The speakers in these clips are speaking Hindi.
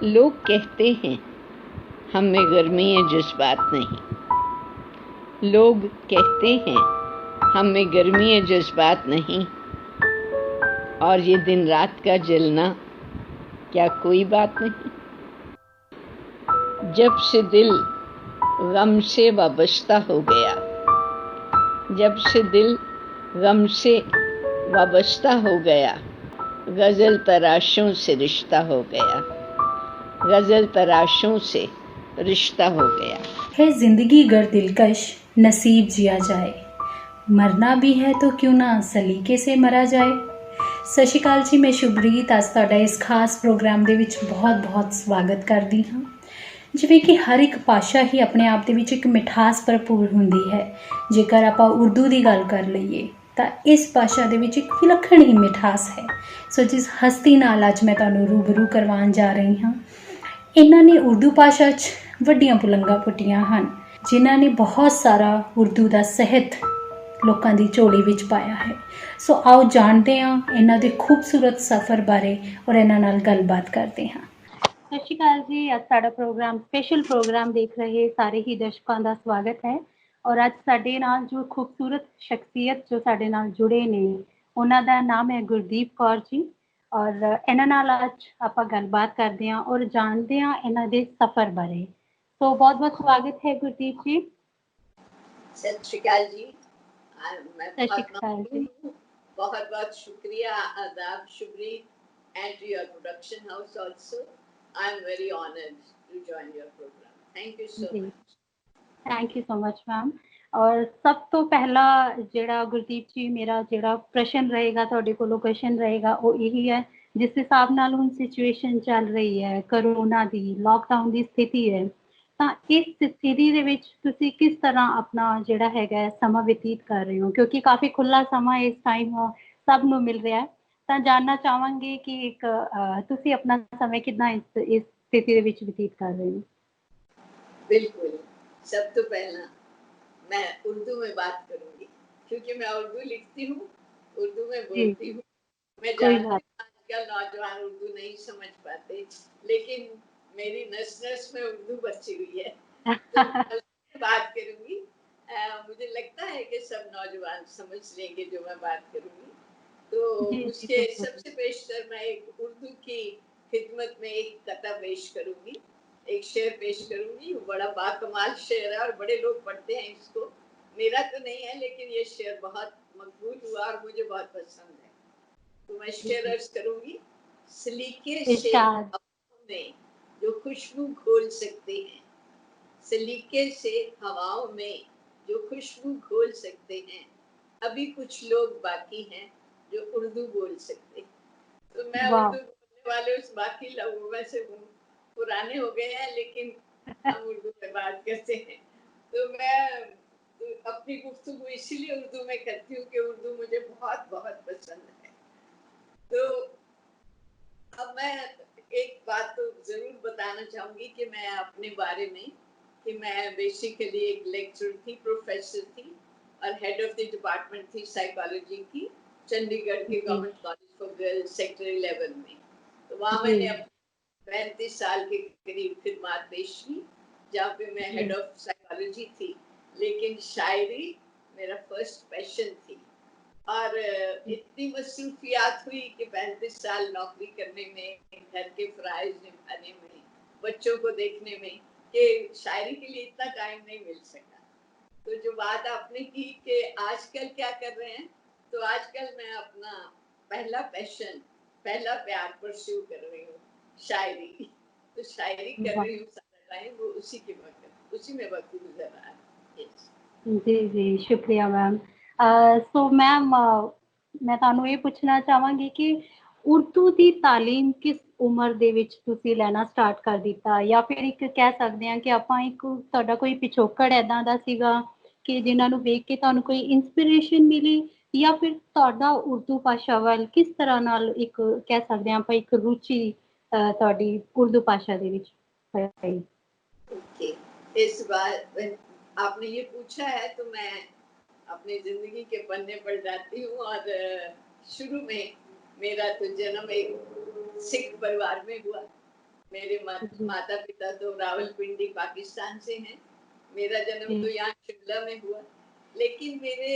लोग कहते हैं हम में गर्मी है जज्बात नहीं। लोग कहते हैं हम में गर्मी है जज्बात नहीं, और ये दिन रात का जलना क्या कोई बात नहीं। जब से दिल गम से वाबस्ता हो गया, जब से दिल गम से वाबस्ता हो गया, गज़ल तराशों से रिश्ता हो गया, गज़ल तराशों से रिश्ता हो गया। है जिंदगी गर दिलकश नसीब जिया जाए, मरना भी है तो क्यों ना सलीके से मरा जाए। ਸਤਿ ਸ਼੍ਰੀ ਅਕਾਲ ਜੀ, ਮੈਂ ਸ਼ੁਭਰੀਤ ਅੱਜ ਤੁਹਾਡਾ ਇਸ ਖਾਸ ਪ੍ਰੋਗਰਾਮ ਦੇ ਵਿੱਚ ਬਹੁਤ ਸਵਾਗਤ ਕਰਦੀ ਹਾਂ। ਜਿਵੇਂ ਕਿ ਹਰ ਇੱਕ ਭਾਸ਼ਾ ਹੀ ਆਪਣੇ ਆਪ ਦੇ ਵਿੱਚ ਇੱਕ ਮਿਠਾਸ ਭਰਪੂਰ ਹੁੰਦੀ ਹੈ। ਜੇਕਰ ਆਪਾਂ ਉਰਦੂ ਦੀ ਗੱਲ ਕਰ ਲਈਏ ਤਾਂ ਇਸ ਭਾਸ਼ਾ ਦੇ ਵਿੱਚ ਇੱਕ ਵਿਲੱਖਣ ਹੀ ਮਿਠਾਸ ਹੈ। ਸੋ ਜਿਸ ਹਸਤੀ ਨਾਲ ਅੱਜ ਮੈਂ ਤੁਹਾਨੂੰ ਰੂਬਰੂ ਕਰਵਾਉਣ ਜਾ ਰਹੀ ਹਾਂ, ਇਹਨਾਂ ਨੇ ਉਰਦੂ ਭਾਸ਼ਾ 'ਚ ਵੱਡੀਆਂ ਪੁਲੰਘਾਂ ਪੁੱਟੀਆਂ ਹਨ, ਜਿਨ੍ਹਾਂ ਨੇ ਬਹੁਤ ਸਾਰਾ ਉਰਦੂ ਦਾ ਸਾਹਿਤ ਲੋਕਾਂ ਦੀ ਝੋਲੀ ਵਿੱਚ ਪਾਇਆ ਹੈ। ਸੋ ਆਓ ਜਾਣਦੇ ਹਾਂ ਇਹਨਾਂ ਦੇ ਖੂਬਸੂਰਤ ਸਫ਼ਰ ਬਾਰੇ ਔਰ ਇਹਨਾਂ ਨਾਲ ਗੱਲਬਾਤ ਕਰਦੇ ਹਾਂ। ਸਤਿ ਸ਼੍ਰੀ ਅਕਾਲ ਜੀ, ਅੱਜ ਸਾਡਾ ਪ੍ਰੋਗਰਾਮ ਸਪੈਸ਼ਲ ਪ੍ਰੋਗਰਾਮ ਦੇਖ ਰਹੇ ਸਾਰੇ ਹੀ ਦਰਸ਼ਕਾਂ ਦਾ ਸਵਾਗਤ ਹੈ। ਔਰ ਅੱਜ ਸਾਡੇ ਨਾਲ ਜੋ ਖੂਬਸੂਰਤ ਸ਼ਖਸੀਅਤ ਜੋ ਸਾਡੇ ਨਾਲ ਜੁੜੇ ਨੇ, ਉਹਨਾਂ ਦਾ ਨਾਮ ਹੈ ਗੁਰਦੀਪ ਕੌਰ ਜੀ। ਔਰ ਇਹਨਾਂ ਨਾਲ ਅੱਜ ਆਪਾਂ ਗੱਲਬਾਤ ਕਰਦੇ ਹਾਂ ਔਰ ਜਾਣਦੇ ਹਾਂ ਇਹਨਾਂ ਦੇ ਸਫ਼ਰ ਬਾਰੇ। ਸੋ ਬਹੁਤ ਸਵਾਗਤ ਹੈ ਗੁਰਦੀਪ ਜੀ। सत श्री अकाल जी। मैं बहुत बहुत शुक्रिया आदाब शुभरी and to your production house also. I am very honored to join your program. Thank you so much. Thank you so much, ma'am. और सब तो पहला ਜਿਹੜਾ ਗੁਰਦੀਪ ਜੀ ਮੇਰਾ ਜਿਹੜਾ ਪ੍ਰਸ਼ਨ ਰਹੇਗਾ ਤੁਹਾਡੇ ਕੋਲੋਂ ਕੁਐਸਚਨ ਰਹੇਗਾ ਉਹ ਇਹੀ ਹੈ, ਜਿਸ ਹਿਸਾਬ ਨਾਲ ਹੁਣ ਸਿਚੁਏਸ਼ਨ ਚੱਲ ਰਹੀ ਹੈ, ਕਰੋਨਾ ਦੀ ਲੋਕਡਾਊਨ ਦੀ ਸਥਿਤੀ ਹੈ, ਤਾਂ ਇਸ ਸਥਿਤੀ ਦੇ ਵਿੱਚ ਤੁਸੀਂ ਕਿਸ ਤਰ੍ਹਾਂ ਆਪਣਾ ਜਿਹੜਾ ਹੈਗਾ ਸਮਾਂ ਬਤੀਤ ਕਰ ਰਹੇ ਹੋ, ਕਿਉਂਕਿ ਕਾਫੀ ਖੁੱਲਾ ਸਮਾਂ ਇਸ ਟਾਈਮ ਸਭ ਨੂੰ ਮਿਲ ਰਿਹਾ ਹੈ। ਤਾਂ ਜਾਣਨਾ ਚਾਹਾਂਗੇ ਕਿ ਇੱਕ ਤੁਸੀਂ ਆਪਣਾ ਸਮੇਂ ਕਿੱਦਾਂ ਇਸ ਸਥਿਤੀ ਦੇ ਵਿੱਚ ਬਤੀਤ ਕਰ ਰਹੇ ਹੋ। बिल्कुल, सब तो पहला मैं उर्दू में बात करूंगी, क्योंकि मैं उर्दू लिखती हूँ, उर्दू में बोलती हूँ। मैं जानती हूँ आजकल नौजवान उर्दू नहीं समझ पाते, लेकिन मेरी नस नस में उर्दू बची हुई है, तो बात करूंगी। मुझे लगता है कि सब नौजवान समझ लेंगे जो मैं बात करूंगी। तो उसके सबसे पेशतर मैं एक उर्दू की खिदमत में एक कथा पेश करूंगी, एक शेर पेश करूंगी। बड़ा बाकमाल शेर है और बड़े लोग पढ़ते हैं इसको, मेरा तो नहीं है, लेकिन ये शेर बहुत मकबूल हुआ और मुझे बहुत पसंद है। तो मैं शेर अर्ज करूंगी। सलीके से हवाओं में जो खुशबू घोल सकते हैं, सलीके से हवाओं में जो खुशबू घोल सकते हैं, अभी कुछ लोग बाकी हैं जो उर्दू बोल सकते हैं। तो मैं उर्दू बोलने वाले उस बाकी लोगों में से हूँ। पुराने हो गए हैं, लेकिन हम उर्दू में बात करते हैं। तो मैं अपनी गुफ्तगू इसीलिए उर्दू में करती हूँ कि उर्दू मुझे बहुत पसंद है। तो अब मैं एक बात तो जरूर बताना चाहूंगी कि मैं अपने बारे में, कि मैं बेसिकली एक लेक्चरर थी, प्रोफेसर थी और हेड ऑफ द डिपार्टमेंट थी साइकोलॉजी की, चंडीगढ़ के government college for girls sector 11 में। तो वहाँ मैंने 35 साल के करीब खिदमत पेश की, जहाँ पे मैं हेड ऑफ साइकोलॉजी थी, लेकिन शायरी मेरा फर्स्ट पैशन थी। और इतनी मसरूफियात हुई कि 35 साल नौकरी करने में, घर के फराइज निभाने में, बच्चों को देखने में, कि शायरी के लिए इतना टाइम नहीं मिल सका। तो जो बात आपने की कि आजकल क्या कर रहे हैं, तो आजकल मैं अपना पहला पैशन, पहला प्यार परस्यू कर रही हूँ, शायरी। तो शायरी कर रही हूँ सारा टाइम, वो उसी में वक्त गुजर रहा है। जी शुक्रिया मैम। सो मैम मैं ਤੁਹਾਨੂੰ ਇਹ ਪੁੱਛਣਾ ਚਾਹਾਂਗੀ ਕਿ ਉਰਦੂ ਦੀ ਤਾਲੀਮ ਕਿਸ ਉਮਰ ਦੇ ਵਿੱਚ ਤੁਸੀਂ ਲੈਣਾ ਸਟਾਰਟ ਕਰ ਦਿੱਤਾ, ਜਾਂ ਫਿਰ ਇੱਕ ਕਹਿ ਸਕਦੇ ਹਾਂ ਕਿ ਆਪਾਂ ਇੱਕ ਤੁਹਾਡਾ ਕੋਈ ਪਿਛੋਕੜ ਐਦਾਂ ਦਾ ਸੀਗਾ ਕਿ ਜਿਨ੍ਹਾਂ ਨੂੰ ਵੇਖ ਕੇ ਤੁਹਾਨੂੰ ਕੋਈ ਇਨਸਪੀਰੇਸ਼ਨ ਮਿਲੀ, ਜਾਂ ਫਿਰ ਤੁਹਾਡਾ ਉਰਦੂ ਭਾਸ਼ਾ ਵੱਲ ਕਿਸ ਤਰ੍ਹਾਂ ਨਾਲ ਇੱਕ ਕਹਿ ਸਕਦੇ ਹਾਂ ਆਪਾਂ ਇੱਕ ਰੁਚੀ ਤੁਹਾਡੀ उर्दू भाषा ਦੇ ਵਿੱਚ है। ओके, इस बार आपने ये पूछा है तो मैं अपनी जिंदगी के पन्ने पर जाती हूँ। और शुरू में मेरा तो जन्म एक सिख परिवार में हुआ, मेरे माता पिता तो रावलपिंडी पाकिस्तान से हैं। मेरा जन्म तो यहाँ शिमला में हुआ, लेकिन मेरे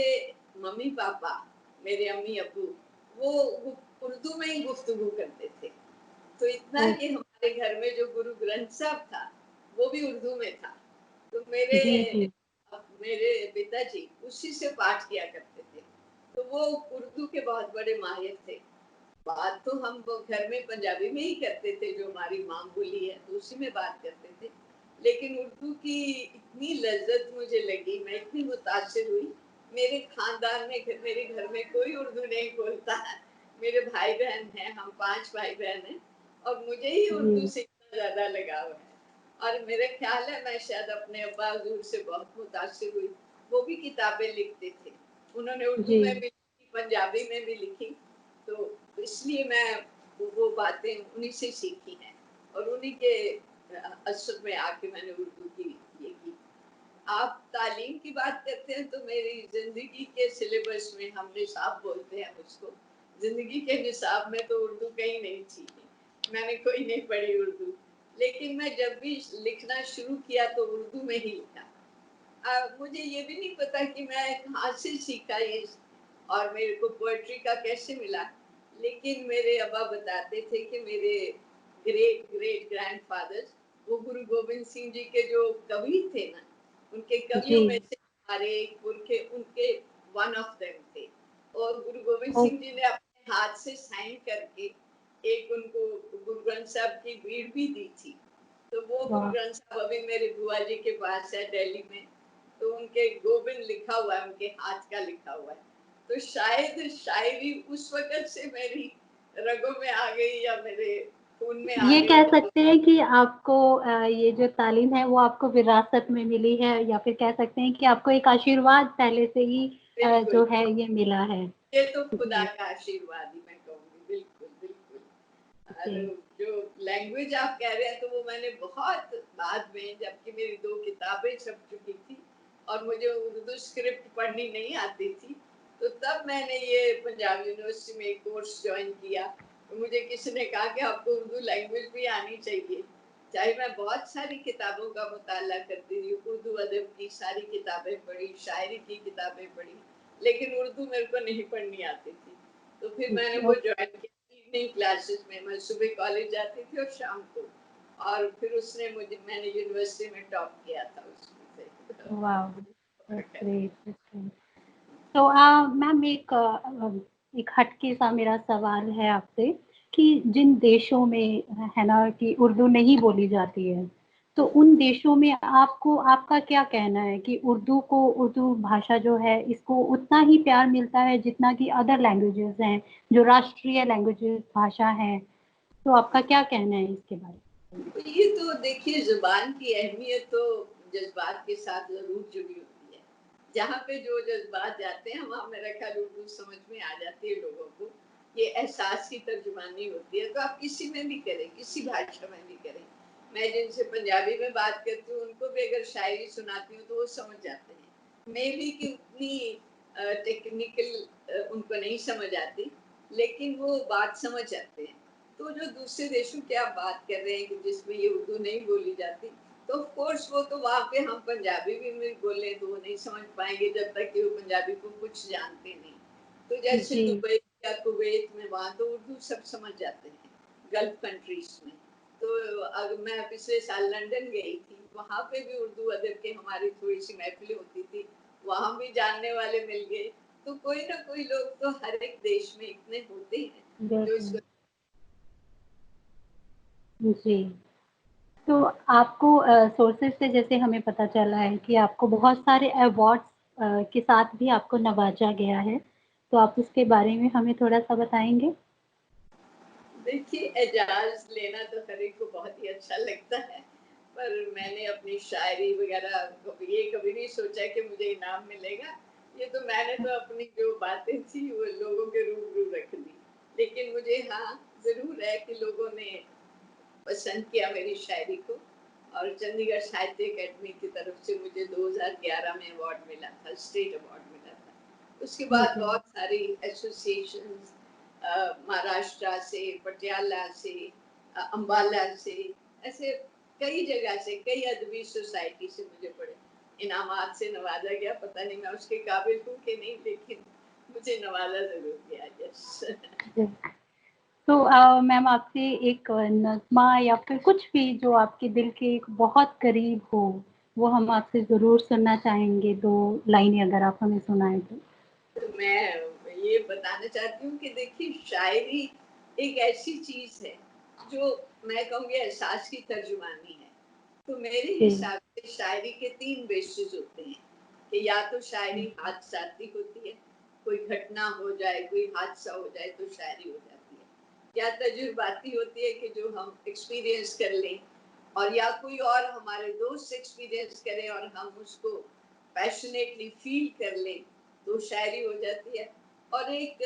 मम्मी पापा, मेरे अम्मी अब्बू, वो उर्दू में ही गुफ्तगू करते थे। तो इतना कि हमारे घर में जो गुरु ग्रंथ साहब था वो भी उर्दू में था। तो मेरे पिताजी उसी से पाठ किया करते थे। तो वो उर्दू के बहुत बड़े माहिर थे। बात तो हम घर में पंजाबी में ही करते थे, जो हमारी माँ बोली है, तो उसी में बात करते थे। लेकिन उर्दू की इतनी लज्जत मुझे लगी, मैं इतनी मुतासिर हुई। मेरे खानदान में, मेरे घर में कोई उर्दू नहीं बोलता है। मेरे भाई बहन हैं, हम 5 भाई बहन हैं, और मुझे ही उर्दू से इतना ज्यादा लगाव है। और मेरे ख्याल है मैं शायद अपने अब्बा हुजूर से बहुत मुतासिर हुई। वो भी किताबें लिखते थे, उन्होंने उर्दू में भी लिखी, पंजाबी में भी लिखी। तो इसलिए मैं वो बातें उन्हीं से सीखी हैं, और उन्हीं के असर में आके मैंने उर्दू की ये की। आप तालीम की बात करते हैं, तो मेरी जिंदगी के सिलेबस में, हम निसाब बोलते हैं उसको, जिंदगी के निसाब में तो उर्दू कहीं नहीं थी। मैंने कोई नहीं पढ़ी उर्दू, लेकिन मैं जब भी लिखना शुरू किया तो उर्दू में ही लिखा। मुझे ये भी नहीं पता कि मैं कहाँ से सीखा ये, और मेरे को पोएट्री का कैसे मिला। लेकिन मेरे अब्बा बताते थे कि मेरे ग्रेट ग्रेट ग्रैंडफादर, वो गुरु गोविंद सिंह जी के जो कवि थे ना, उनके कवियों में से हमारे एक पुरखे उनके वन ऑफ देम थे। और गुरु गोविंद सिंह जी ने अपने हाथ से साइन करके एक उनको गुरु ग्रंथ साहब की भीड़ भी दी थी। तो वो गुरु ग्रंथ साहब अभी मेरे बुआ जी के पास है दिल्ली में। तो उनके गोविंद लिखा हुआ है, उनके हाथ का लिखा हुआ है। तो शायद शायरी उस वक्त से मेरी रगों में आ गई, या मेरे खून में आ ये गई। कह सकते हैं कि आपको ये जो तालीम है वो आपको विरासत में मिली है, या फिर कह सकते हैं कि आपको एक आशीर्वाद पहले से ही जो है ये मिला है। ये तो खुदा का आशीर्वाद ही मैं कहूँगी। बिल्कुल बिल्कुल। और जो लैंग्वेज आप कह रहे हैं, तो वो मैंने बहुत बाद में, जबकि मेरी 2 किताबें छप चुकी थी और मुझे उर्दू स्क्रिप्ट पढ़नी नहीं आती थी, तो तब मैंने ये पंजाब यूनिवर्सिटी में एक कोर्स ज्वाइन किया। तो मुझे किसी ने कहा कि आपको उर्दू लैंग्वेज भी आनी चाहिए। चाहे मैं बहुत सारी किताबों का मुताला करती रही, उर्दू अदब की सारी किताबें पढ़ी, शायरी की किताबें पढ़ी, लेकिन उर्दू मेरे को नहीं पढ़नी आती थी। तो फिर मैंने वो ज्वाइन किया इवनिंग क्लासेस में। मैं सुबह कॉलेज जाती थी और शाम को, और फिर उसने मुझे, मैंने यूनिवर्सिटी में टॉप किया था उसमें से। वाह, ग्रेट। तो मैम एक हटके सा मेरा सवाल है आपसे कि जिन देशों में है ना कि उर्दू नहीं बोली जाती है, तो उन देशों में आपका क्या कहना है कि उर्दू भाषा जो है इसको उतना ही प्यार मिलता है जितना कि अदर लैंग्वेजेस हैं, जो राष्ट्रीय लैंग्वेजेस भाषा है? तो आपका क्या कहना है इसके बारे में? तो ये तो देखिए, जुबान की अहमियत तो जज्बात के साथ जरूर जुड़ी होती है। जहाँ पे जो जज्बात जाते हैं, वहाँ मेरा ख्याल उर्दू समझ में आ जाती है लोगों को। ये एहसास की तर्जुमानी होती है। तो आप किसी में भी करें, किसी भाषा में भी करें। मैं जिनसे पंजाबी में बात करती हूँ, उनको भी अगर शायरी सुनाती हूँ तो वो समझ जाते हैं। मे भी कि उतनी टेक्निकल उनको नहीं समझ आती, लेकिन वो बात समझ जाते हैं। तो जो दूसरे देशों की आप बात कर रहे हैं कि जिसमें ये उर्दू नहीं बोली जाती, तो ऑफ कोर्स वो तो वहाँ पे हम पंजाबी भी बोले तो वो नहीं समझ पाएंगे, जब तक कि वो पंजाबी को कुछ जानते नहीं। तो जैसे दुबई या कुवैत में, वहाँ तो उर्दू सब समझ जाते हैं, गल्फ कंट्रीज में। तो अगर मैं पिछले साल लंदन गई थी, वहाँ पे भी उर्दू अदब के हमारी थोड़ी सी महफिलें होती थी, वहाँ भी जानने वाले मिल गए। तो कोई ना कोई लोग तो हर एक देश में इतने होते हैं जो इस जी। तो आपको सोर्सेज से जैसे हमें पता चला है कि आपको बहुत सारे अवार्ड्स के साथ भी आपको नवाजा गया है, तो आप उसके बारे में हमें थोड़ा सा बताएंगे? देखिए, एजाज लेना तो हर एक को बहुत ही अच्छा लगता है, पर मैंने अपनी शायरी वगैरह ये कभी नहीं सोचा कि मुझे इनाम मिलेगा। ये तो मैंने तो अपनी जो बातें थी वो लोगों के रूबरू रख दी। लेकिन मुझे हाँ जरूर है कि लोगों ने पसंद किया मेरी शायरी को, और चंडीगढ़ साहित्य अकेडमी की तरफ से मुझे 2011 में अवार्ड मिला था, स्टेट अवार्ड मिला था। उसके बाद बहुत सारी एसोसिएशंस, महाराष्ट्र से, पटियाला से, अम्बाला से, ऐसे कई जगह से, कई अदबी सोसाइटी से मुझे बड़े इनामात से नवाजा गया। पता नहीं मैं उसके काबिल हूँ कि नहीं, लेकिन मुझे नवाजा जरूर गया। यस। तो मैम आपसे एक नज़्मा या फिर कुछ भी जो आपके दिल के एक बहुत करीब हो, वो हम आपसे ज़रूर सुनना चाहेंगे। 2 लाइनें अगर आप हमें सुनाएं तो। तो मैं ये बताना चाहती हूँ कि देखिए, शायरी एक ऐसी चीज है जो मैं कहूँगी एहसास की तर्जुमानी है। तो मेरे जी हिसाब से शायरी के 3 बेसिस होते हैं कि या तो शायरी हादसाती होती है, कोई घटना हो जाए, कोई हादसा हो जाए तो शायरी हो जाती है, या तजुर्बाती होती है कि जो हम एक्सपीरियंस कर लें, और या कोई और हमारे दोस्त एक्सपीरियंस करें और हम उसको पैशनेटली फील कर लें तो शायरी हो जाती है। और एक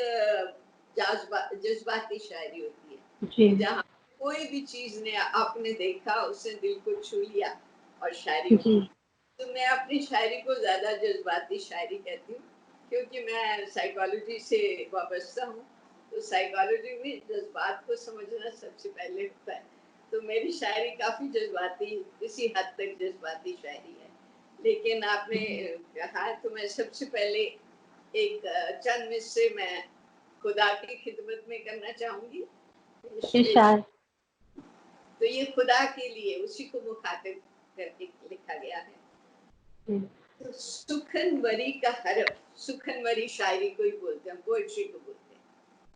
जज्बाती शायरी होती है जी कि जहाँ कोई भी चीज ने आपने देखा, उसने दिल को छू लिया और शायरी हो। जी तो मैं अपनी शायरी को ज्यादा जज्बाती शायरी कहती हूँ, क्योंकि मैं साइकोलॉजी से वाबस्ता हूँ। तो साइकोलॉजी में जज्बात को समझना सबसे पहले होता है। तो मेरी शायरी काफी जज्बाती, इसी हद तक जज्बाती शायरी है। लेकिन आपने कहा तो मैं सबसे पहले एक चंद मिसरे मैं खुदा की खिदमत में करना चाहूंगी। इरशाद। तो ये खुदा के लिए, उसी को मुखातिब करके लिखा गया है। जी तो सुखनवरी का हर्फ, सुखनवरी शायरी को ही बोलते हैं, पोएट्री को बोलते हैं।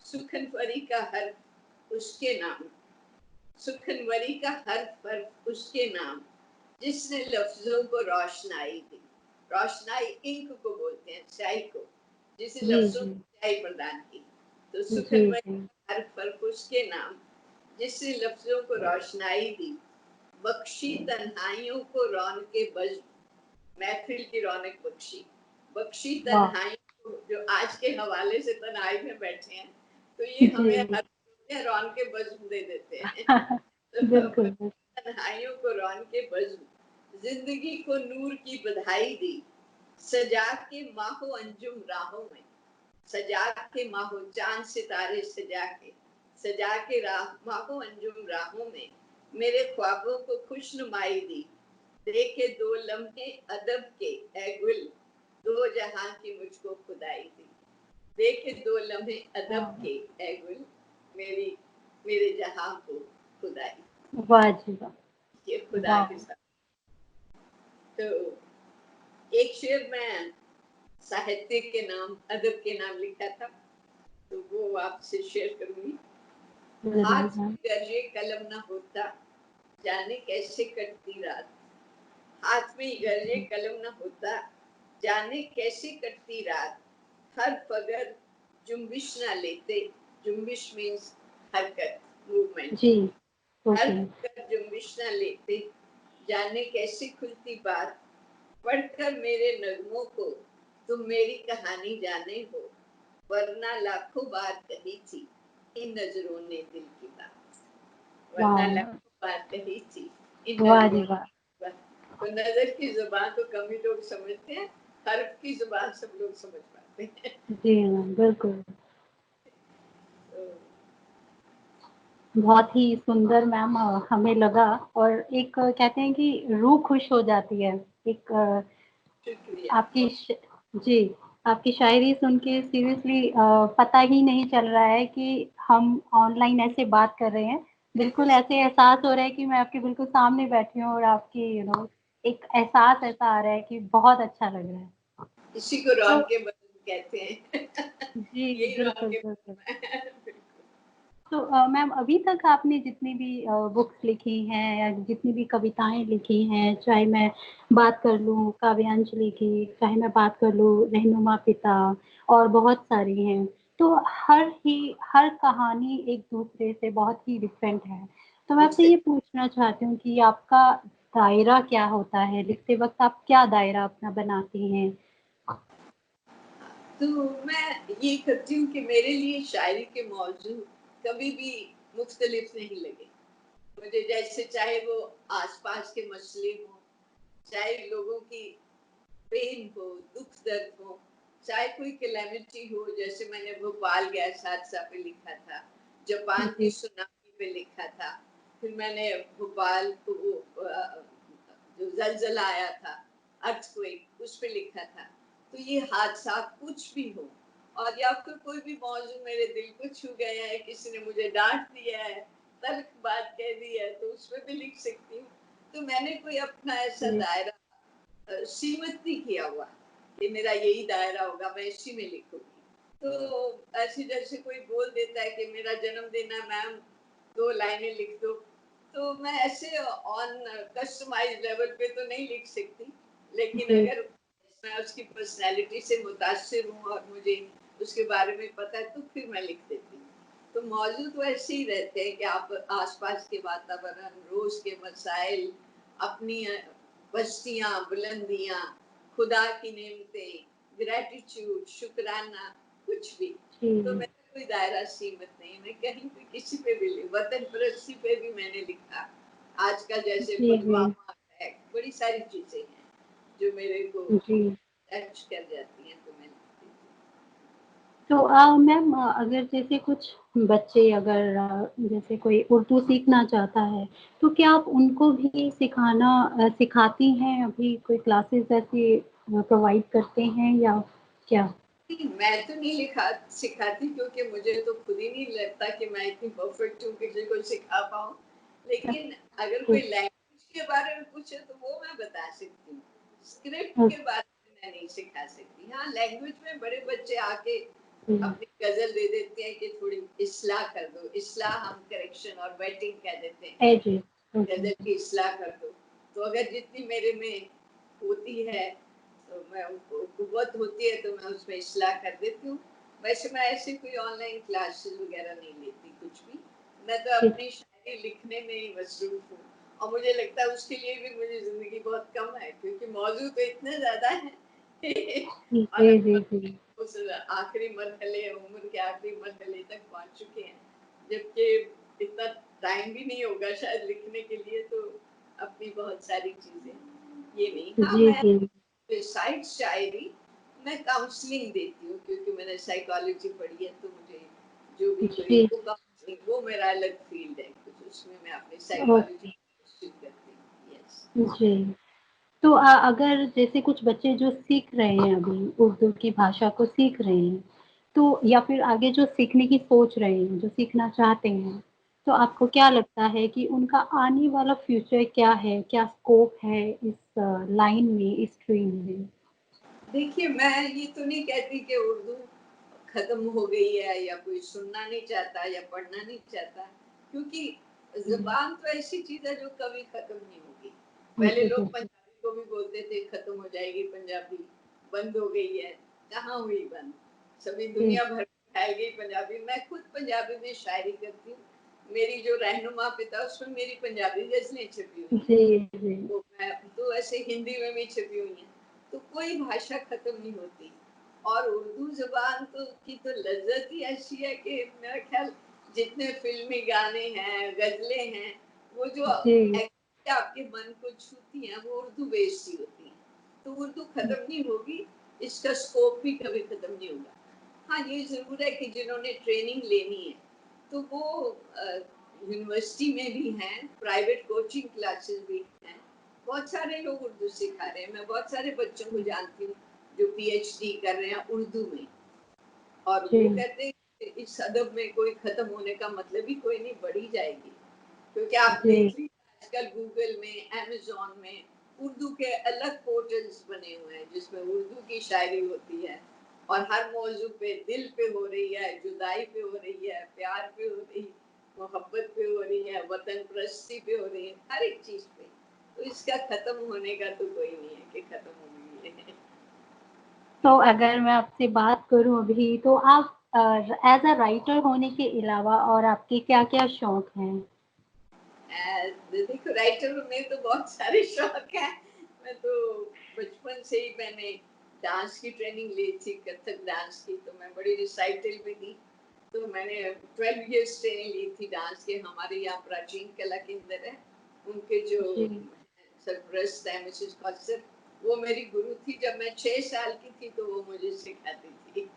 सुखनवरी का हर्फ उसके नाम, सुखनवरी का हर्फ उसके नाम, जिसने लफ्जों को रोशनाई दी। रोशनाई इंक को बोलते हैं, स्याही को, जिसने जी लफ्जों जी को स्याही प्रदान की। तो जी सुखनवरी जी का हर्फ उसके नाम, जिसने लफ्जों को रोशनाई दी, बख्शी तन्हाइयों को रौनके बज़्म, महफिल की रौनक बख्शी, बख्शी वाह तन्हाई को, जो आज के हवाले से तन्हाई में बैठे हैं, तो ये हमें जी हर रौनके बज़्म दे देते हैं। बिल्कुल बिल्कुल। तन्हाइयों को रौनके बज़्म, जिंदगी को नूर की बधाई दी, सजा के माहो अंजुम राहों में, सजा के माहो चांद सितारे सजा के राह माहो अंजुम राहों में, मेरे ख्वाबों को खुशनुमाई दी, देखे 2 लम्हे अदब के ए गुल, 2 जहां की मुझको खुदाई दी। देखे 2 लम्हे अदब के ए गुल, मेरी मेरे जहां को खुदाई। वाह जी वाह। ये खुदा वाह के साथ। तो एक शेर मैं साहित्य के नाम, अदब के नाम लिखा था, तो वो आपसे शेयर करूंगी। जरूर हाथ मैम। में गरजे कलम न होता, जाने कैसे कटती रात। हाथ में गरजे कलम न होता, जाने कैसे कटती रात। हर पगर जुम्बिश न लेते, जुम्बिश मीन्स हरकत, मूवमेंट। जी हर ओके। पगर जुम्बिश न लेते, जाने कैसे खुलती बात। पढ़कर मेरे नगमों को तुम मेरी कहानी जाने हो, वरना लाखों बार कही थी इन नजरों ने दिल की बात। वरना वाह लाखों बार कही थी इन वाह नजरों जी ने वाह। दिल की बात। तो नजर की जुबान तो कम ही लोग समझते हैं, हर्फ की जुबान सब लोग समझ पाते हैं। जी मैम बिल्कुल। तो बहुत ही सुंदर मैम हमें लगा। और एक कहते हैं कि रूह खुश हो जाती है। एक शुक्रिया। आपकी जी आपकी शायरी सुन के सीरियसली पता ही नहीं चल रहा है कि हम ऑनलाइन ऐसे बात कर रहे हैं। बिल्कुल ऐसे एहसास हो रहा है कि मैं आपके बिल्कुल सामने बैठी हूँ और आपकी एक एहसास ऐसा आ रहा है कि बहुत अच्छा लग रहा है। इसी को तो रौन के बदन कहते हैं। जी यही रौन बिल्कुल के बिल्कुल। बदन है। बिल्कुल। तो मैम अभी तक आपने जितनी भी बुक्स लिखी हैं या जितनी भी कविताएं लिखी हैं, चाहे मैं बात कर लूँ काव्यांजलि की, चाहे मैं बात कर लूँ रहनुमा पिता, और बहुत सारी हैं, तो हर कहानी एक दूसरे से बहुत ही डिफरेंट है। तो मैं आपसे ये पूछना चाहती हूँ कि आपका दायरा क्या होता है लिखते वक्त? आप क्या दायरा अपना बनाती हैं? तो मैं ये करती हूँ कि मेरे लिए शायरी के मौजू कभी भी मुख्तलिफ नहीं लगे। मुझे जैसे, चाहे वो आसपास के मसले हों, चाहे लोगों की पेन हो, दुख दर्द हो, चाहे कोई कैलेमिटी हो, जैसे मैंने भोपाल गैस हादसा पे लिखा था, जापान की जी सुनामी पे लिखा था, फिर मैंने भोपाल को जो जलजला आया था, अर्थक्वेक, उस पे लिखा था। तो ये हादसा कुछ भी हो, और या फिर कोई भी मौजू मेरे दिल को छू गया है, किसी ने मुझे डांट दिया है, तल्ख बात कह दी है, तो उसमें भी लिख सकती हूँ। तो मैंने कोई अपना ऐसा दायरा सीमित नहीं किया हुआ कि मेरा यही दायरा होगा, मैं इसी में लिखूंगी। तो ऐसे जैसे कोई बोल देता है कि मेरा जन्मदिन है मैम, 2 लाइनें लिख दो, तो मैं ऐसे ऑन कस्टमाइज लेवल पे तो नहीं लिख सकती, लेकिन अगर मैं उसकी पर्सनैलिटी से मुतासिर हूँ और मुझे उसके बारे में पता है, तो फिर मैं लिख देती हूँ। तो मौजू तो ऐसे ही रहते हैं कि आप आसपास के वातावरण, रोज के मसाइल, अपनी बस्तियां, बुलंदियां, खुदा की नेमतें, ग्रेटिट्यूड, शुक्राना, कुछ भी। तो मेरा कोई दायरा सीमित नहीं, मैं कहीं पे किसी पे भी वतन परस्ती पे भी मैंने लिखा। आज का जैसे पुलवामा है, बड़ी सारी चीजें हैं जो मेरे को टच कर जाती हैं, तो मैं लिखती हूँ। तो मैम अगर जैसे कुछ बच्चे अगर जैसे कोई उर्दू सीखना चाहता है, तो क्या आप उनको भी सिखाती हैं? अभी कोई क्लासेस ऐसी प्रोवाइड करते हैं या क्या? मैं तो नहीं सिखाती, क्योंकि मुझे तो खुद ही नहीं लगता कि मैं इतनी परफेक्ट हूँ किसी को सिखा पाऊँ। लेकिन अगर कोई लैंग्वेज के बारे में पूछे तो वो मैं बता सकती हूँ। स्क्रिप्ट के बारे में मैं नहीं सिखा सकती। हाँ, लैंग्वेज में बड़े बच्चे आके अपनी गजल दे देते हैं कि थोड़ी इस्लाह कर दो। इस्लाह हम करेक्शन और वेटिंग कह देते हैं, गजल की इस्लाह कर दो। तो अगर जितनी मेरे में होती है, तो मैं उनको कुव्वत होती है, तो मैं उसमें इस्लाह कर देती हूँ। वैसे मैं ऐसे कोई ऑनलाइन क्लासेस वगैरह नहीं लेती कुछ भी। मैं तो अपनी शायरी लिखने में ही मसरूफ हूँ, और मुझे लगता है उसके लिए भी मुझे जिंदगी बहुत कम है, क्योंकि मौजू तो इतने ज्यादा है और उस आखिरी मरहले, उम्र के आखिरी मरहले तक पहुंच चुके हैं, जबकि इतना टाइम भी नहीं होगा शायद लिखने के लिए। तो अपनी बहुत सारी चीजें ये नहीं। हाँ, मैं साइड शायरी, मैं काउंसलिंग देती हूँ, क्योंकि मैंने साइकोलॉजी पढ़ी है, तो मुझे जो भी कोई वो काउंसलिंग, वो मेरा अलग फील्ड है, कुछ उसमें मैं अपनी साइकोलॉजी करती हूँ। यस जी। तो अगर जैसे कुछ बच्चे जो सीख रहे हैं अभी उर्दू की भाषा को सीख रहे हैं, तो या फिर आगे जो सीखने की सोच रहे हैं, जो सीखना चाहते हैं, तो आपको क्या लगता है कि उनका आने वाला फ्यूचर क्या है? क्या स्कोप है इस लाइन में, इस स्ट्रीम में? देखिए, मैं ये तो नहीं कहती कि उर्दू खत्म हो गई है या कोई सुनना नहीं चाहता या पढ़ना नहीं चाहता, क्योंकि जुबान तो ऐसी चीज है जो कभी खत्म नहीं होगी। पहले लोग पंजाबी को भी बोलते थे खत्म हो जाएगी पंजाबी, बंद हो गई है, कहाँ हुई बंद? सभी दुनिया भर फैल गई पंजाबी। मैं खुद पंजाबी में शायरी करती हूँ। मेरी जो रहनुमा पिता, उसमें मेरी पंजाबी गजलें छपी हुई हैं, तो मैं तो ऐसे हिंदी में भी छपी हुई हैं। तो कोई भाषा खत्म नहीं होती। और उर्दू जुबान तो की तो लज्जत ही ऐसी है कि मेरा ख्याल जितने फिल्मी गाने हैं, गजलें हैं, वो जो आपके मन को छूती हैं, वो उर्दू बेस्ड ही होती हैं। तो उर्दू खत्म नहीं होगी, इसका स्कोप भी कभी खत्म नहीं होगा। हाँ, ये जरूर है कि जिन्होंने ट्रेनिंग लेनी है, तो वो यूनिवर्सिटी में भी हैं, प्राइवेट कोचिंग क्लासेस भी हैं, बहुत सारे लोग उर्दू सिखा रहे हैं। मैं बहुत सारे बच्चों को जानती हूँ जो पीएचडी कर रहे हैं उर्दू में, और वो कहते हैं कि इस अदब में कोई खत्म होने का मतलब ही कोई नहीं, बढ़ी जाएगी। क्योंकि आप देख लीजिए आजकल गूगल में, अमेज़न में उर्दू के अलग पोर्टल्स बने हुए हैं, जिसमें उर्दू की शायरी होती है, और हर मौजू पे, दिल पे हो रही है, जुदाई पे हो रही है, प्यार पे हो रही, मोहब्बत पे हो रही है, वतन परस्ती पे हो रही है, हर एक चीज पे। तो इसका खत्म होने का तो कोई नहीं है कि खत्म हो गई है। तो अगर मैं आपसे बात करूं अभी, तो आप एज अ राइटर होने के अलावा और आपके क्या-क्या शौक हैं? देखो, राइटर में तो बहुत सारे शौक हैं। मैं तो बचपन से ही मैंने डांस की ट्रेनिंग ली थी, कथक डांस की, तो मैं बड़ी रिसाइटल भी दी। तो मैंने 12 इयर्स ट्रेनिंग ली थी डांस के। हमारे यहाँ प्राचीन कला केंद्र है, उनके जो सरप्रस्त है मिसेस कौसर, वो मेरी गुरु थी। जब मैं 6 साल की थी तो वो मुझे सिखाती थी।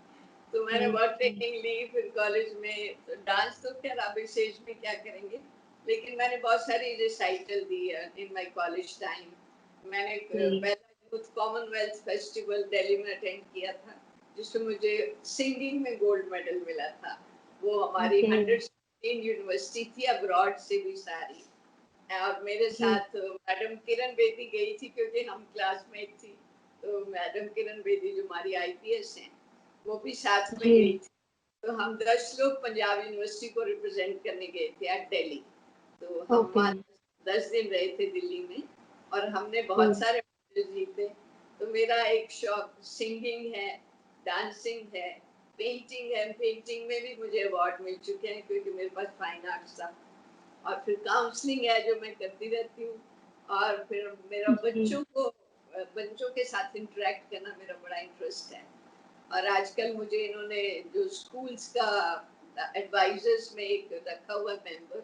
तो मैंने बहुत ट्रेनिंग ली। फिर कॉलेज में डांस तो खैर आप विशेष में क्या करेंगे, लेकिन मैंने बहुत सारी recital the in my college time. मैंने पहला यूथ कॉमनवेल्थ फेस्टिवल दिल्ली में अटेंड किया था, जिसमें मुझे सिंगिंग में गोल्ड मेडल मिला था। वो हमारी 116 यूनिवर्सिटी थी अब्रॉड से भी सारी, और मेरे साथ मैडम किरण बेदी गई थी क्योंकि हम क्लासमेट थी। तो मैडम किरण बेदी जो हमारी आईपीएस हैं, वो भी साथ में गई थी। तो हम 10 लोग पंजाब यूनिवर्सिटी को रिप्रेजेंट करने गए थे एट दिल्ली। तो हम वहाँ 10 दिन रहे थे दिल्ली में, और हमने बहुत सारे मेडल जीते। तो मेरा एक शौक सिंगिंग है, डांसिंग है, पेंटिंग है। पेंटिंग में भी मुझे अवार्ड मिल चुके हैं क्योंकि मेरे पास फाइन आर्ट्स था। और फिर काउंसलिंग है जो मैं करती रहती हूँ। और फिर मेरा बच्चों के साथ इंटरेक्ट करना मेरा बड़ा इंटरेस्ट है। और आजकल मुझे इन्होंने जो स्कूल्स का एडवाइजर्स में एक रखा हुआ मेंबर,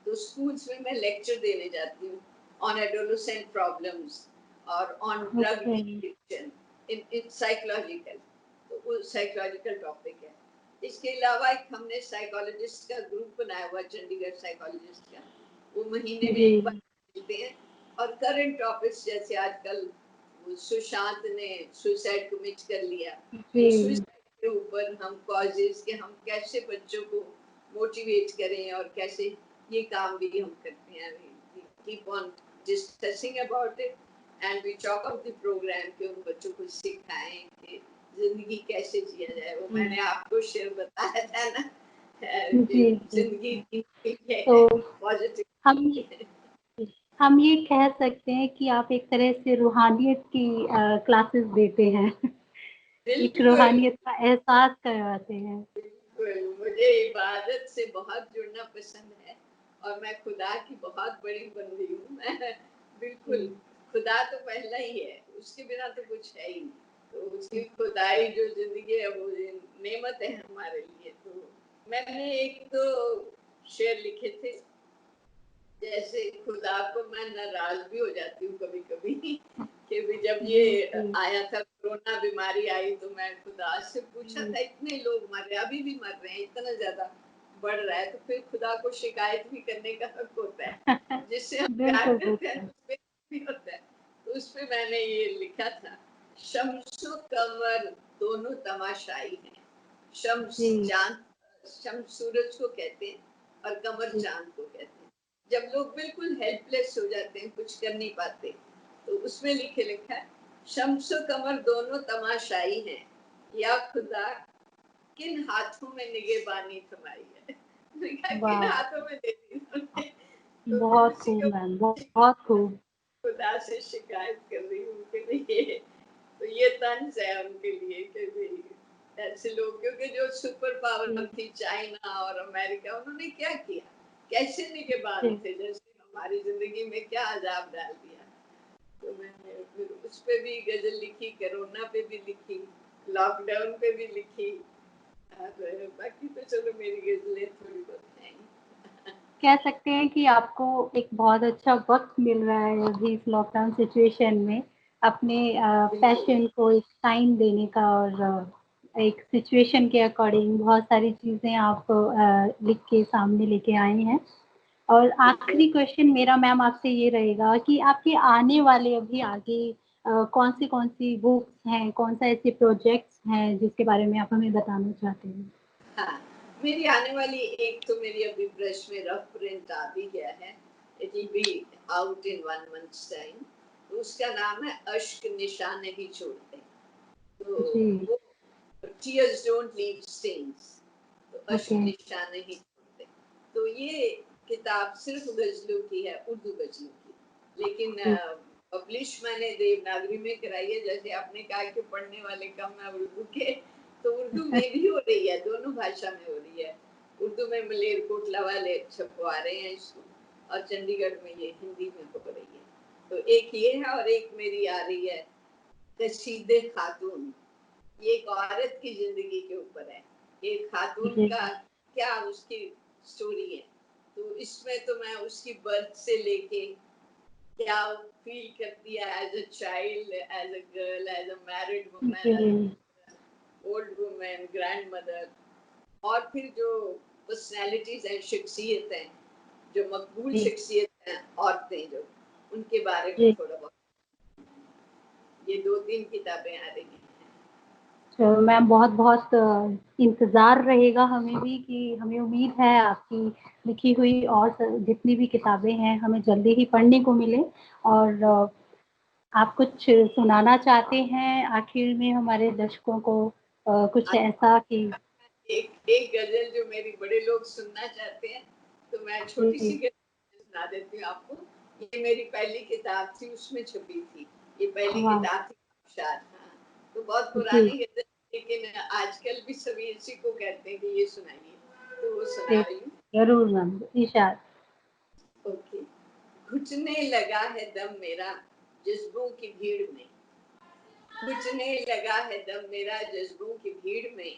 तो स्कूल्स में मैं लेक्चर देने जाती हूँ ऑन एडोलेसेंट प्रॉब्लम्स और on drug addiction in psychological. तो वो साइकोलॉजिकल टॉपिक है। इसके अलावा एक हमने साइकोलॉजिस्ट का ग्रुप बनाया हुआ, चंडीगढ़ साइकोलॉजिस्ट का। वो महीने में एक बार मिलते हैं, और करंट टॉपिक्स जैसे आजकल सुशांत ने सुसाइड कमिट कर लिया, तो सुसाइड के ऊपर हम कॉजेस के हम कैसे बच्चों को मोटिवेट करें, और कैसे ये काम भी हम करते हैं। Keep on discussing about it and we talk of the programme कि उन बच्चों को सिखाएं कि जिंदगी कैसे जिया जाए। वो मैंने आपको शेयर बताया था ना, जिंदगी तो पॉजिटिव। हम ये कह सकते हैं कि आप एक तरह से रूहानियत की क्लासेस देते हैं। एक रूहानियत का एहसास करवाते हैं। बिल्कुल, मुझे इबादत से बहुत जुड़ना पसंद है, और मैं खुदा की बहुत बड़ी बंदी हूँ। मैं बिल्कुल, खुदा तो पहला ही है, उसके बिना तो कुछ है ही नहीं। तो उसकी खुदाई जो जिंदगी है वो नेमत है हमारे लिए। तो मैंने एक तो शेर लिखे थे, जैसे खुदा को मैं नाराज भी हो जाती हूँ कभी कभी कि भी जब ये आया था कोरोना बीमारी आई, तो मैं खुदा से पूछा था, इतने लोग मर रहे, अभी भी मर रहे हैं, इतना ज्यादा बढ़ रहा है, तो फिर खुदा को शिकायत भी करने का हक होता है, जिससे हम प्यार करते हैं उसपे भी होता है। तो उसपे मैंने ये लिखा था, शम्सो कमर दोनों तमाशाई हैं। शम्स चांद, शम्स सूरज को कहते हैं, और कमर चांद को कहते हैं। जब लोग बिल्कुल हेल्पलेस हो जाते हैं, कुछ कर नहीं पाते, तो उसमें लिखा है, शम्सो कमर दोनों तमाशाई हैं, या खुदा किन हाथों में निगहबानी थमाई है। किन हाथों में दे दी तुमने। तो बहुत खूब मैम, बहुत खूब। खुदा से शिकायत कर रही हूँ उनके लिए। तो ये तंज है उनके लिए कि भाई ऐसे लोग, क्योंकि जो सुपर पावर थी चाइना और अमेरिका, उन्होंने क्या किया, कैसे निगहबान थे, जैसे हमारी जिंदगी में क्या अजाब डाल दिया। तो मैंने फिर उस पे भी गजल लिखी, कोरोना पे भी लिखी, लॉकडाउन पे भी लिखी, और बाकी तो चलो मेरी गजलें थोड़ी बहुत हैं। कह सकते हैं कि आपको एक बहुत अच्छा वक्त मिल रहा है अभी इस लॉकडाउन सिचुएशन में अपने पैशन को एक टाइम देने का, और एक सिचुएशन के अकॉर्डिंग बहुत सारी चीज़ें आप लिख के सामने लेके आए हैं। और आखिरी क्वेश्चन मेरा मैम आपसे ये रहेगा कि आपके आने वाले अभी आगे कौन सी बुक्स हैं, कौन सा ऐसे प्रोजेक्ट्स हैं जिसके बारे में आप हमें बताना चाहते हैं? हाँ, मेरी आने वाली एक तो मेरी अभी ब्रश में रफ प्रिंट आ भी गया है, it will be out in 1 months time. तो उसका नाम है अश्क निशान नहीं छोड़ते। तो वो टीयर्स डोंट लीव स्टेन्स, तो अश्क निशान नहीं छोड़ते। तो ये किताब सिर्फ गजलों की है, उर्दू गजलों की, लेकिन पब्लिश मैंने देवनागरी में कराई है। जैसे आपने कहा कि पढ़ने वाले कम है उर्दू के, तो उर्दू में भी हो रही है, दोनों भाषा में हो रही है। उर्दू में मलेरकोटला वाले छपवा रहे हैं इसको, और चंडीगढ़ में ये हिंदी में हो रही है। तो एक ये है, और एक मेरी आ रही है कशीदे खातून। ये एक औरत की जिंदगी के ऊपर है, एक खातून का क्या उसकी स्टोरी है। तो इसमें तो मैं उसकी बर्थ से लेके क्या फील करती है as a child, as a girl, as a married woman, old women, grandmother, और फिर जो पर्सनैलिटीज हैं, शख्सियत हैं, जो मकबूल जी। शख्सियत हैं, औरतें जो, उनके बारे में जी। थोड़ा बहुत। ये 2-3 किताबें आ रही हैं। तो मैम बहुत बहुत इंतज़ार रहेगा हमें भी, कि हमें उम्मीद है आपकी लिखी हुई और जितनी भी किताबें हैं हमें जल्दी ही पढ़ने को मिले। और आप कुछ सुनाना चाहते हैं आखिर में हमारे दर्शकों को, कुछ ऐसा कि एक गजल जो मेरी बड़े लोग सुनना चाहते हैं, तो मैं छोटी सी जी। गजल सुना देती हूँ आपको। ये मेरी पहली किताब थी, उसमें छपी थी। ये पहली वाह! किताब थी शायद, हाँ। तो बहुत जी, पुरानी गजल, लेकिन आजकल भी सभी इसी को कहते हैं कि ये सुनाइए, तो वो जी, सुना रही हूँ। ज़रूर मैम, इरशाद। ओके। घुटने लगा है दम मेरा जज्बों की भीड़ में, घुटने लगा है दम मेरा जज्बों की भीड़ में,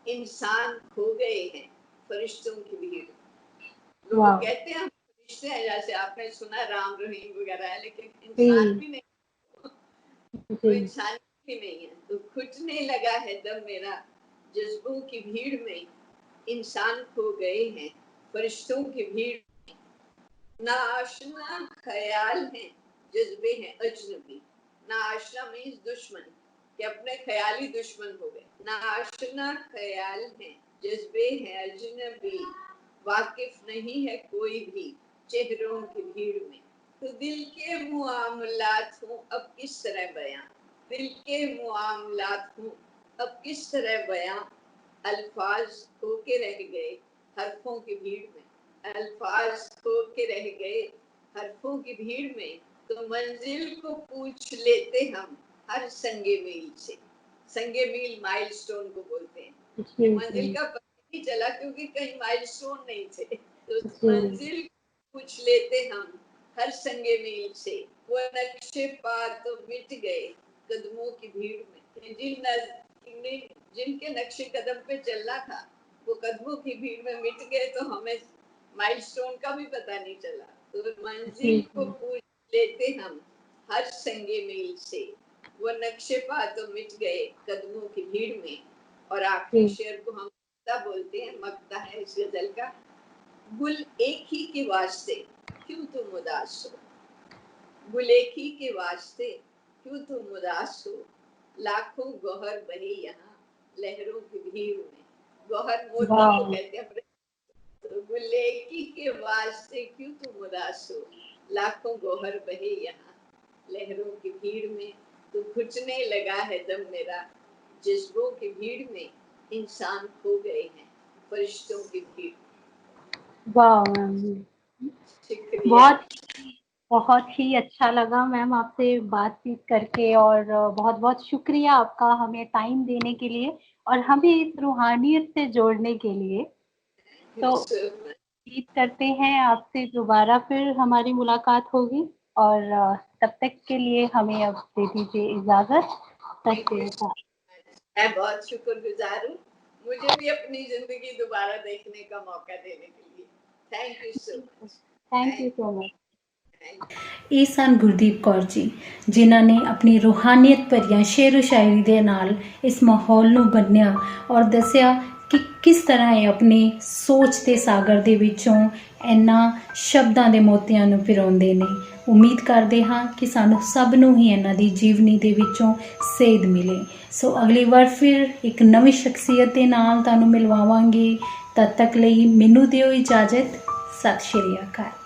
इंसान खो गए हैं फरिश्तों की भीड़ में। लोग वाह! कहते हैं हम फरिश्ते हैं, जैसे आपने सुना राम रहीम वगैरह है, लेकिन इंसान जी, भी नहीं, तो जी, इंसान भी नहीं है। तो घुटने लगा है दम मेरा जज्बों की भीड़ में, इंसान खो गए हैं फरिश्तों की भीड़। नाआशना ख्याल हैं, जज्बे हैं अजनबी। नाआशना मीन्स दुश्मन, कि अपने ख्याली दुश्मन हो गए। नाआशना ख्याल हैं, जज्बे हैं अजनबी, वाकिफ नहीं है कोई भी चेहरों की भीड़ में। तो दिल के मुआमलात हूँ अब किस तरह बयां, दिल के मुआमलात हूँ अब किस तरह बयां, अल्फाज होके रह गए हरफों की भीड़ में। अल्फाज खो के रह गए हरफों की भीड़ में, तो मंजिल को पूछ लेते हम हर संगे मील से। संगे मील माइलस्टोन को बोलते हैं, कि जी, मंजिल जी, का पता नहीं चला क्योंकि कहीं माइलस्टोन नहीं थे। तो जी, मंजिल पूछ लेते हम हर संगे मील से, वो नक्शे पा तो मिट गए कदमों की भीड़ में। जिनके नक्शे कदम पे चलना था, वो कदमों की भीड़ में मिट गए, तो हमें माइलस्टोन का भी पता नहीं चला। तो जी, मंजिल को पूछ लेते हम हर संगे मील से, वो नक्शे पा तो मिट गए कदमों की भीड़ में। और आखिरी जी, शेर को हम मक्ता बोलते हैं। मक्ता है इस गजल का। गुल एक ही के वास्ते क्यों तुम उदास हो, गुल एक ही के वास्ते क्यों तुम उदास हो, लाखों गौहर बहे यहाँ लहरों की भीड़ में। गौहर मोती को वाह! कहते हैं। तो गुलेकी के वास्ते क्यों तुम उदास हो, लाखों गौहर बहे यहाँ लहरों की भीड़ में। तो घुटने लगा है दम मेरा जज्बों की भीड़ में, इंसान खो गए हैं फरिश्तों की भीड़। वाह मैम! शुक्रिया। बहुत बहुत ही अच्छा लगा मैम आपसे बातचीत करके, और बहुत-बहुत शुक्रिया आपका हमें टाइम देने के लिए और हमें इस रूहानियत से जोड़ने के लिए। तो उम्मीद करते हैं आपसे दोबारा फिर हमारी मुलाकात होगी, और तब तक के लिए हमें अब दे दीजिए इजाज़त। सत थैंक श्री यू। अकाल। मैं बहुत शुक्रगुजार हूँ, मुझे भी अपनी जिंदगी दोबारा देखने का मौका देने के लिए। Thank you so much. Thank you thank so much. ਇਹ ਸਨ ਗੁਰਦੀਪ ਕੌਰ ਜੀ, ਜਿਨ੍ਹਾਂ ਨੇ ਆਪਣੀ ਰੂਹਾਨੀਅਤ ਭਰੀਆਂ ਸ਼ੇਰ ਸ਼ਾਇਰੀ ਦੇ ਨਾਲ ਇਸ ਮਾਹੌਲ ਨੂੰ ਬੰਨ੍ਹਿਆ ਔਰ ਦੱਸਿਆ ਕਿ ਕਿਸ ਤਰ੍ਹਾਂ ਇਹ ਆਪਣੀ ਸੋਚ ਦੇ ਸਾਗਰ ਦੇ ਵਿੱਚੋਂ ਇਹਨਾਂ ਸ਼ਬਦਾਂ ਦੇ ਮੋਤੀਆਂ ਨੂੰ ਪਿਰੋਂਦੇ ਨੇ। ਉਮੀਦ ਕਰਦੇ ਹਾਂ ਕਿ ਸਾਨੂੰ ਸਭ ਨੂੰ ਹੀ ਇਹਨਾਂ ਦੀ ਜੀਵਨੀ ਦੇ ਵਿੱਚੋਂ ਸੇਧ ਮਿਲੇ। ਸੋ ਅਗਲੀ ਵਾਰ ਫਿਰ ਇੱਕ ਨਵੀਂ ਸ਼ਖਸੀਅਤ ਦੇ ਨਾਲ ਤੁਹਾਨੂੰ ਮਿਲਵਾਵਾਂਗੇ। ਤਦ ਤੱਕ ਲਈ ਮੈਨੂੰ ਦਿਓ ਇਜਾਜ਼ਤ। ਸਤਿ ਸ਼੍ਰੀ ਅਕਾਲ।